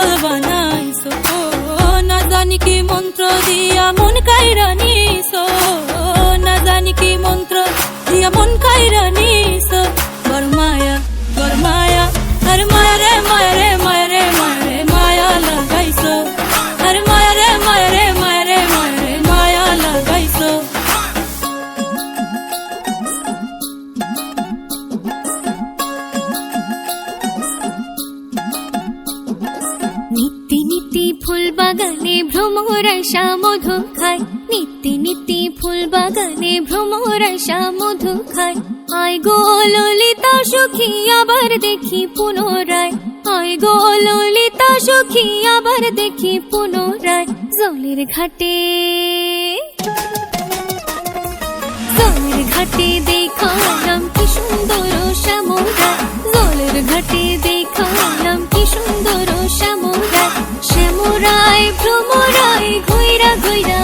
পাগল বানাইছো, না জানি কি মন্ত্র দিয়া মন কাইরা নিছো, না জানি কি মন্ত্র দিয়া মন কাইরা নিছো। গরমায়া গরমায়া আর মায়া রে মায়া রে মায়া রে মায়া রে মায়া লাগাইছো, আর মায়া রে মায়া রে মায়া রে মায়া রে মায়া লাগাইছো। নিত্যি নিত্যি ফুল বাগানে ভ্রমর আশা মধু খায়, নিত্যি নিত্যি ফুল বাগানে ভ্রমর আশা মধু খায়। আয় গো ললিতা সখী আবার দেখি পুনরায়, আয় গো ললিতা সখী আবার দেখি পুনরায়। জলের ঘাটে জলের ঘাটে দেখালাম কি সুন্দর শ্যামরায়, জলের ঘাটে দেখালাম কি সুন্দর শ্যামরায়। শ্যামরায় ভ্রমরায় ঘুইরা ঘুইরা